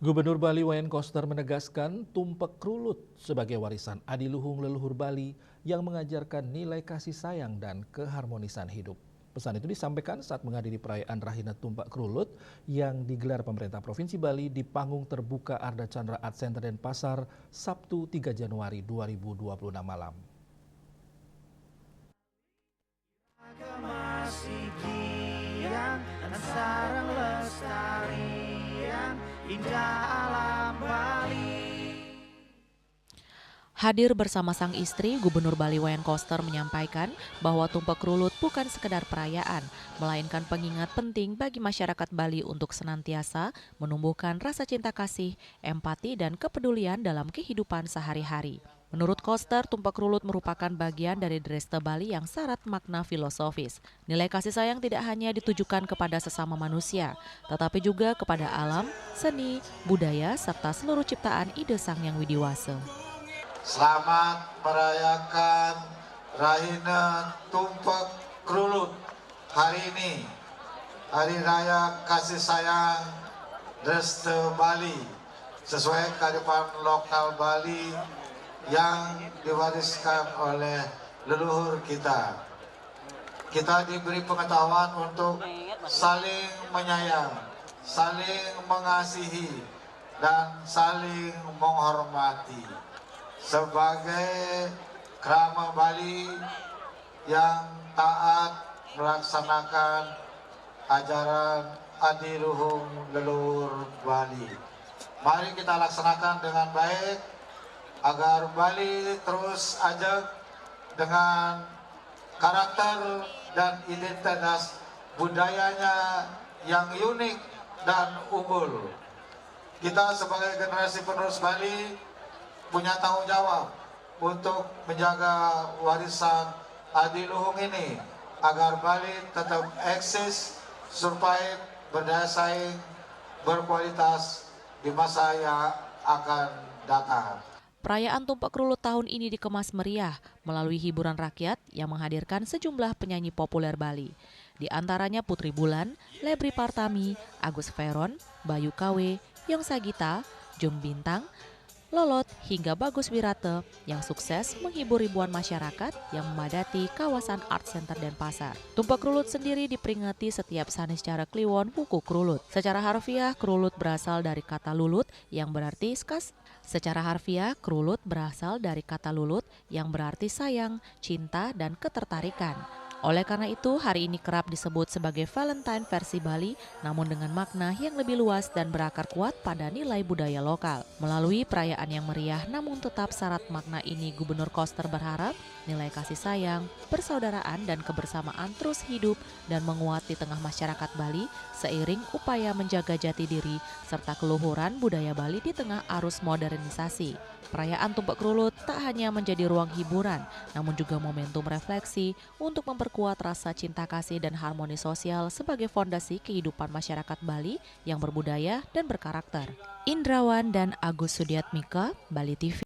Gubernur Bali Wayan Koster menegaskan Tumpek Krulut sebagai warisan adiluhung leluhur Bali yang mengajarkan nilai kasih sayang dan keharmonisan hidup. Pesan itu disampaikan saat menghadiri perayaan Rahina Tumpak Krulut yang digelar pemerintah Provinsi Bali di panggung terbuka Arda Chandra Art Center Denpasar Sabtu 3 Januari 2026 malam. Hadir bersama sang istri, Gubernur Bali Wayan Koster menyampaikan bahwa Tumpek Krulut bukan sekedar perayaan, melainkan pengingat penting bagi masyarakat Bali untuk senantiasa menumbuhkan rasa cinta kasih, empati, dan kepedulian dalam kehidupan sehari-hari. Menurut Koster, Tumpek Krulut merupakan bagian dari Dresta Bali yang syarat makna filosofis. Nilai kasih sayang tidak hanya ditujukan kepada sesama manusia, tetapi juga kepada alam, seni, budaya, serta seluruh ciptaan ide Sang Yang Widiwasa. Selamat merayakan Rahina Tumpak Krulut hari ini, Hari Raya Kasih Sayang Dresta Bali, sesuai kearifan lokal Bali yang diwariskan oleh leluhur kita. Kita diberi pengetahuan untuk saling menyayang, saling mengasihi, dan saling menghormati. Sebagai krama Bali yang taat melaksanakan ajaran adiluhung leluhur Bali, mari kita laksanakan dengan baik agar Bali terus ajak dengan karakter dan identitas budayanya yang unik dan unggul. Kita sebagai generasi penerus Bali punya tanggung jawab untuk menjaga warisan adiluhung ini agar Bali tetap eksis, survive, berdaya saing, berkualitas di masa yang akan datang. Perayaan Tumpek Krulut tahun ini dikemas meriah melalui hiburan rakyat yang menghadirkan sejumlah penyanyi populer Bali. Di antaranya Putri Bulan, Lebri Partami, Agus Veron, Bayu KW, Yong Sagita, Jung Bintang, Lolot, hingga Bagus Wirate yang sukses menghibur ribuan masyarakat yang memadati kawasan Art Center Denpasar. Tumpek Krulut sendiri diperingati setiap sanes cara Kliwon Wuku Krulut. Secara harfiah, Krulut berasal dari kata lulut yang berarti lulut yang berarti sayang, cinta, dan ketertarikan. Oleh karena itu, hari ini kerap disebut sebagai Valentine versi Bali, namun dengan makna yang lebih luas dan berakar kuat pada nilai budaya lokal. Melalui perayaan yang meriah namun tetap syarat makna ini, Gubernur Koster berharap nilai kasih sayang, persaudaraan, dan kebersamaan terus hidup dan menguat di tengah masyarakat Bali seiring upaya menjaga jati diri serta keluhuran budaya Bali di tengah arus modernisasi. Perayaan Tumpek Krulut tak hanya menjadi ruang hiburan, namun juga momentum refleksi untuk memperkuat rasa cinta kasih dan harmoni sosial sebagai fondasi kehidupan masyarakat Bali yang berbudaya dan berkarakter. Indrawan dan Agus Sudiatmika, Bali TV.